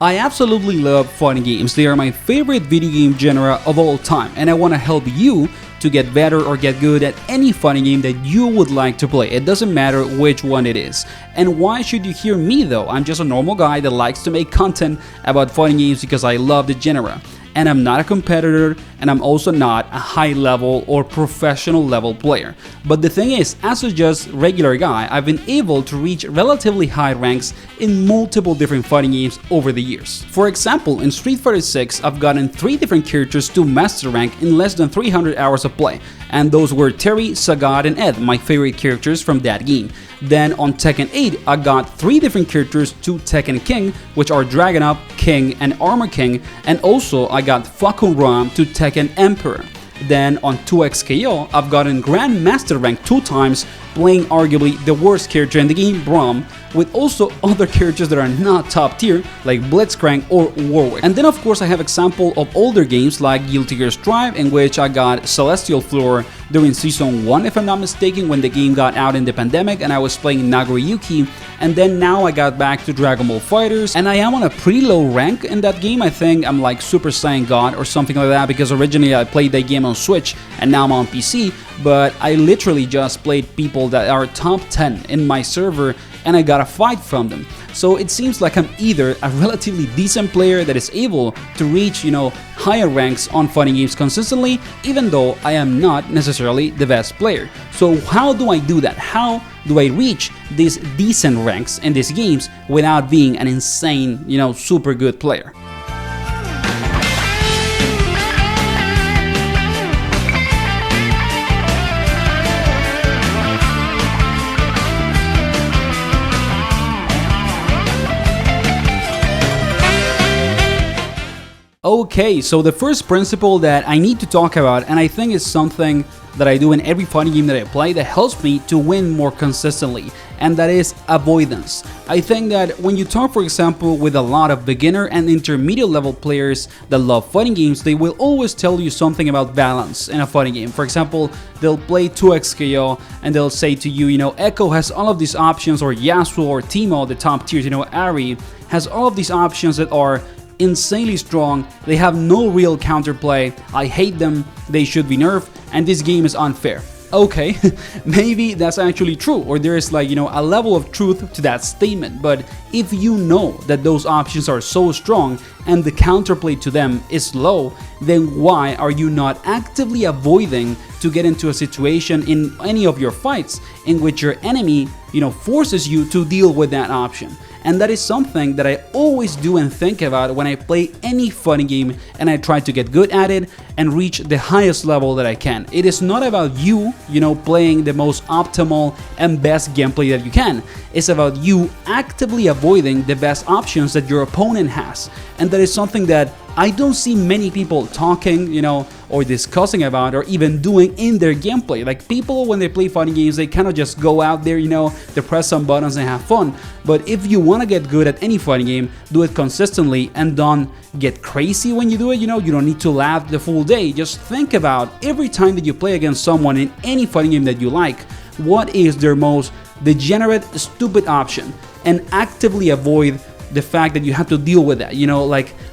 I absolutely love fighting games. They are my favorite video game genre of all time, and I want to help you to get better or get good at any fighting game that you would like to play. It doesn't matter which one it is. And why should you hear me though? I'm just a normal guy that likes to make content about fighting games because I love the genre. And I'm not a competitor, and I'm also not a high level or professional level player. But the thing is, as a just regular guy, I've been able to reach relatively high ranks in multiple different fighting games over the years. For example, in Street Fighter 6, I've gotten 3 different characters to master rank in less than 300 hours of play, and those were Terry, Sagat, and Ed, my favorite characters from that game. Then on Tekken 8, I got 3 different characters to Tekken King, which are Dragon Ball, King, and Armor King, and also I got Fakun Ram to Tekken Emperor. Then on 2XKO, I've gotten Grandmaster rank 2 times, playing arguably the worst character in the game, Braum, with also other characters that are not top tier like Blitzcrank or Warwick. And then of course I have example of older games like Guilty Gear Strive, in which I got Celestial Floor during Season 1 if I'm not mistaken, when the game got out in the pandemic and I was playing Nagoriyuki, and then now I got back to Dragon Ball FighterZ, and I am on a pretty low rank in that game. I think I'm like Super Saiyan God or something like that, because originally I played that game on Switch and now I'm on PC, but I literally just played people that are top 10 in my server and I got a fight from them. So it seems like I'm either a relatively decent player that is able to reach, higher ranks on fighting games consistently, even though I am not necessarily the best player. So how do I do that? How do I reach these decent ranks in these games without being an insane, super good player? Okay, so the first principle that I need to talk about, and I think is something that I do in every fighting game that I play that helps me to win more consistently, and that is avoidance. I think that when you talk, for example, with a lot of beginner and intermediate level players that love fighting games, they will always tell you something about balance in a fighting game. For example, they'll play 2XKO and they'll say to you, Echo has all of these options, or Yasuo or Teemo, the top tiers, Ari has all of these options that are insanely strong. They have no real counterplay. I hate them. They should be nerfed, and this game is unfair. Okay, maybe that's actually true, or there is a level of truth to that statement, but if you know that those options are so strong and the counterplay to them is low, then why are you not actively avoiding to get into a situation in any of your fights in which your enemy, forces you to deal with that option? And that is something that I always do and think about when I play any fighting game and I try to get good at it and reach the highest level that I can. It is not about you, playing the most optimal and best gameplay that you can. It's about you actively avoiding the best options that your opponent has. And that is something that I don't see many people talking, or discussing about, or even doing in their gameplay. Like, people, when they play fighting games, they kind of just go out there, they press some buttons and have fun. But if you want to get good at any fighting game, do it consistently and don't get crazy when you do it. You don't need to laugh the full day. Just think about every time that you play against someone in any fighting game that you like, what is their most degenerate, stupid option, and actively avoid the fact that you have to deal with that.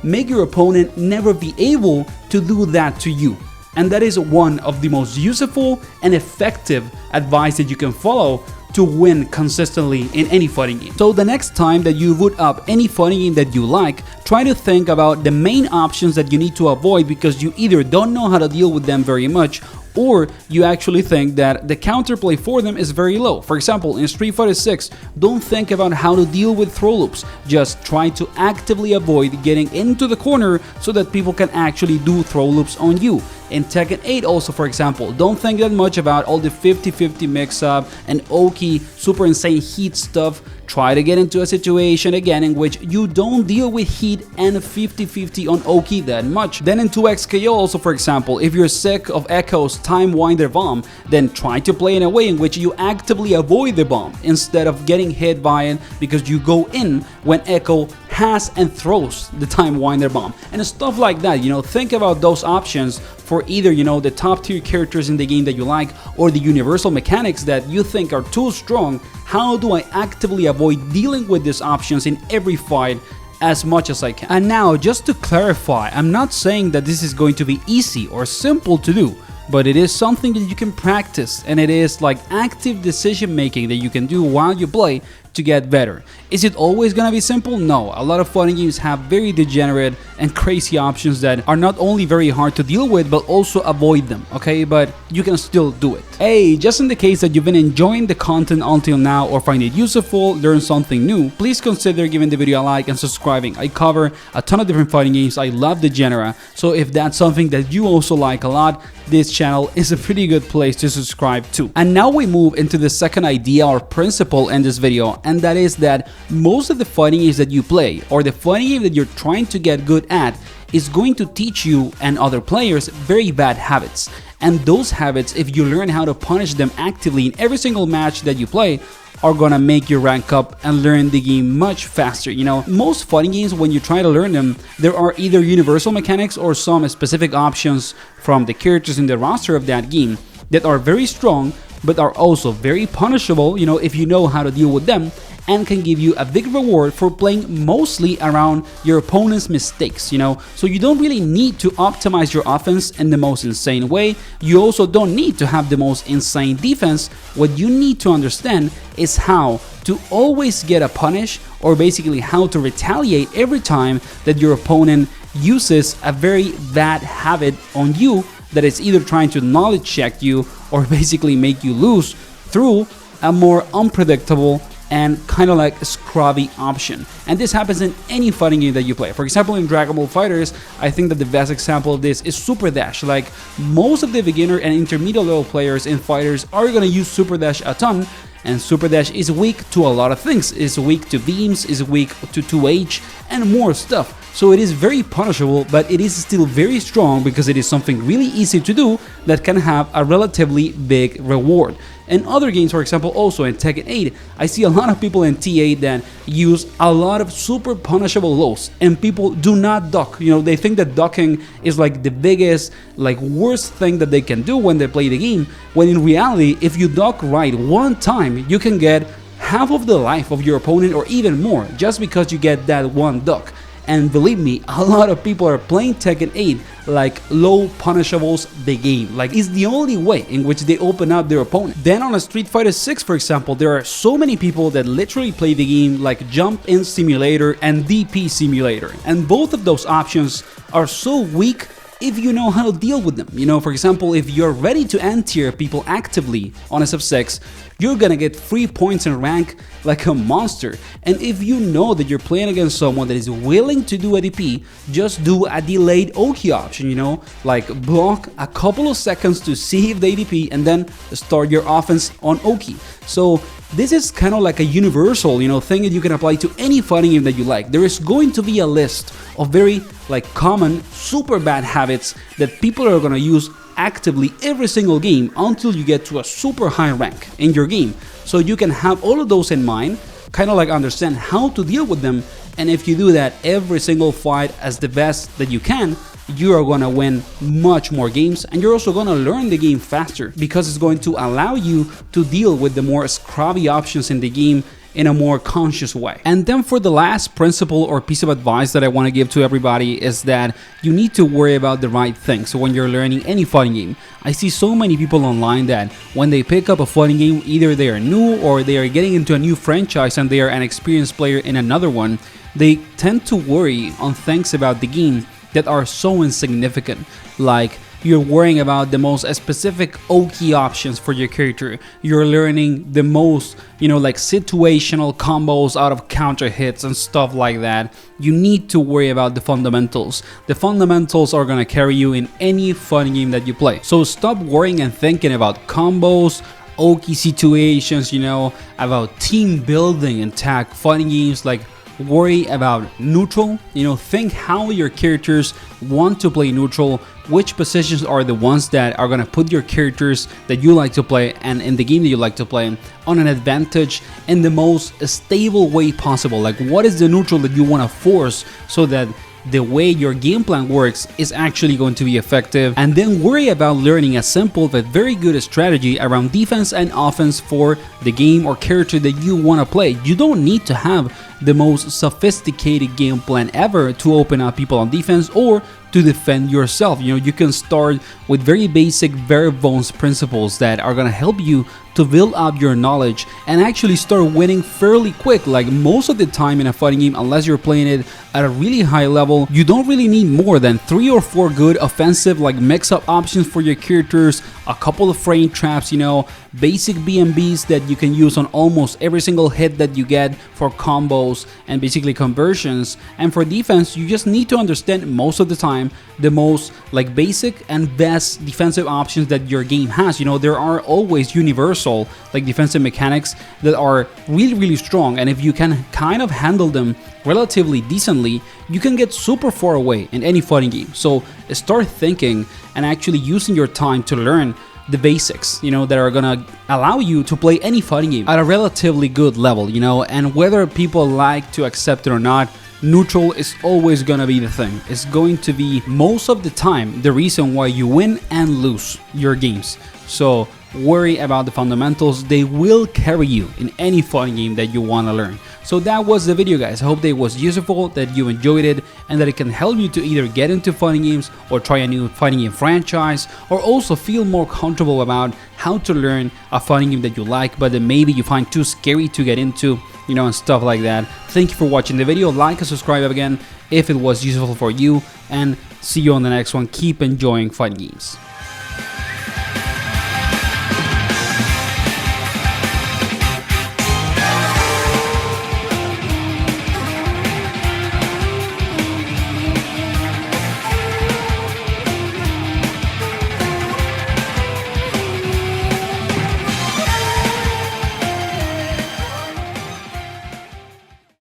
Make your opponent never be able to do that to you. And that is one of the most useful and effective advice that you can follow to win consistently in any fighting game. So the next time that you boot up any fighting game that you like, try to think about the main options that you need to avoid, because you either don't know how to deal with them very much, or you actually think that the counterplay for them is very low. For example, in Street Fighter 6, don't think about how to deal with throw loops. Just try to actively avoid getting into the corner so that people can actually do throw loops on you. In Tekken 8 also, for example, don't think that much about all the 50-50 mix-up and Oki super insane heat stuff. Try to get into a situation again in which you don't deal with heat and 50-50 on Oki that much. Then in 2XKO also, for example, if you're sick of Echo's Time Winder bomb, then try to play in a way in which you actively avoid the bomb instead of getting hit by it, because you go in when Echo has and throws the Time Winder bomb and stuff like that. Think about those options for either, the top tier characters in the game that you like, or the universal mechanics that you think are too strong. How do I actively avoid dealing with these options in every fight as much as I can. And now, just to clarify, I'm not saying that this is going to be easy or simple to do, but it is something that you can practice, and it is like active decision making that you can do while you play to get better. Is it always gonna be simple? No. A lot of fighting games have very degenerate and crazy options that are not only very hard to deal with, but also avoid them, okay? But you can still do it. Hey, just in the case that you've been enjoying the content until now or find it useful, learn something new, please consider giving the video a like and subscribing. I cover a ton of different fighting games. I love the genre, so if that's something that you also like a lot, this channel is a pretty good place to subscribe to. And now we move into the second idea or principle in this video, and that is that most of the fighting games that you play, or the fighting game that you're trying to get good at, is going to teach you and other players very bad habits. And those habits, if you learn how to punish them actively in every single match that you play, are gonna make you rank up and learn the game much faster. You know, most fighting games, when you try to learn them, there are either universal mechanics or some specific options from the characters in the roster of that game that are very strong, but are also very punishable, you know, if you know how to deal with them, and can give you a big reward for playing mostly around your opponent's mistakes, you know. So you don't really need to optimize your offense in the most insane way. You also don't need to have the most insane defense. What you need to understand is how to always get a punish, or basically how to retaliate every time that your opponent uses a very bad habit on you that is either trying to knowledge check you or basically make you lose through a more unpredictable and kind of like scrubby option. And this happens in any fighting game that you play. For example, in Dragon Ball FighterZ, I think that the best example of this is Super Dash. Like, most of the beginner and intermediate level players in fighters are gonna use Super Dash a ton, and Super Dash is weak to a lot of things. It's weak to beams, is weak to 2H, and more stuff. So it is very punishable, but it is still very strong because it is something really easy to do that can have a relatively big reward. In other games, for example, also in Tekken 8, I see a lot of people in T8 that use a lot of super punishable lows, and people do not duck. You know, they think that ducking is like the biggest, like worst thing that they can do when they play the game, when in reality, if you duck right one time, you can get half of the life of your opponent or even more, just because you get that one duck. And believe me, a lot of people are playing Tekken 8 like low punishables the game. Like, it's the only way in which they open up their opponent. Then on a Street Fighter 6, for example, there are so many people that literally play the game like Jump In Simulator and DP Simulator. And both of those options are so weak if you know how to deal with them. You know, for example, if you're ready to end tier people actively on SF6, you're gonna get free points in rank like a monster. And if you know that you're playing against someone that is willing to do ADP, just do a delayed Oki option, you know, like block a couple of seconds to see if they ADP and then start your offense on Oki. So this is kind of like a universal, you know, thing that you can apply to any fighting game that you like. There is going to be a list of very like common super bad habits that people are gonna use actively every single game until you get to a super high rank in your game. So you can have all of those in mind, kind of like understand how to deal with them, and if you do that every single fight as the best that you can, you are gonna win much more games, and you're also gonna learn the game faster because it's going to allow you to deal with the more scrubby options in the game in a more conscious way. And then for the last principle or piece of advice that I want to give to everybody is that you need to worry about the right things when you're learning any fighting game. I see so many people online that when they pick up a fighting game, either they are new or they are getting into a new franchise and they are an experienced player in another one, they tend to worry on things about the game that are so insignificant, like you're worrying about the most specific Oki options for your character. You're learning the most, you know, like situational combos out of counter hits and stuff like that. You need to worry about the fundamentals. The fundamentals are gonna carry you in any fighting game that you play. So stop worrying and thinking about combos, Oki situations, you know, about team building and tag fighting games. Like, worry about neutral, you know, think how your characters want to play neutral, which positions are the ones that are going to put your characters that you like to play and in the game that you like to play on an advantage in the most stable way possible. Like, what is the neutral that you want to force so that the way your game plan works is actually going to be effective, and then worry about learning a simple but very good strategy around defense and offense for the game or character that you want to play. You don't need to have the most sophisticated game plan ever to open up people on defense or to defend yourself. You know, you can start with very basic, bare bones principles that are gonna help you to build up your knowledge and actually start winning fairly quick. Like most of the time in a fighting game, unless you're playing it at a really high level, you don't really need more than 3 or 4 good offensive like mix-up options for your characters, a couple of frame traps, you know, basic BMBs that you can use on almost every single hit that you get for combos and basically conversions. And for defense, you just need to understand most of the time the most like basic and best defensive options that your game has. You know, there are always universal like defensive mechanics that are really strong, and if you can kind of handle them relatively decently, you can get super far away in any fighting game. So start thinking and actually using your time to learn the basics, you know, that are gonna allow you to play any fighting game at a relatively good level, you know. And whether people like to accept it or not, neutral is always gonna be the thing. It's going to be most of the time the reason why you win and lose your games. So worry about the fundamentals, they will carry you in any fighting game that you want to learn. So that was the video, guys. I hope that it was useful, that you enjoyed it, and that it can help you to either get into fighting games or try a new fighting game franchise, or also feel more comfortable about how to learn a fighting game that you like but that maybe you find too scary to get into, you know, and stuff like that. Thank you for watching the video. Like and subscribe again if it was useful for you, and see you on the next one. Keep enjoying fighting games.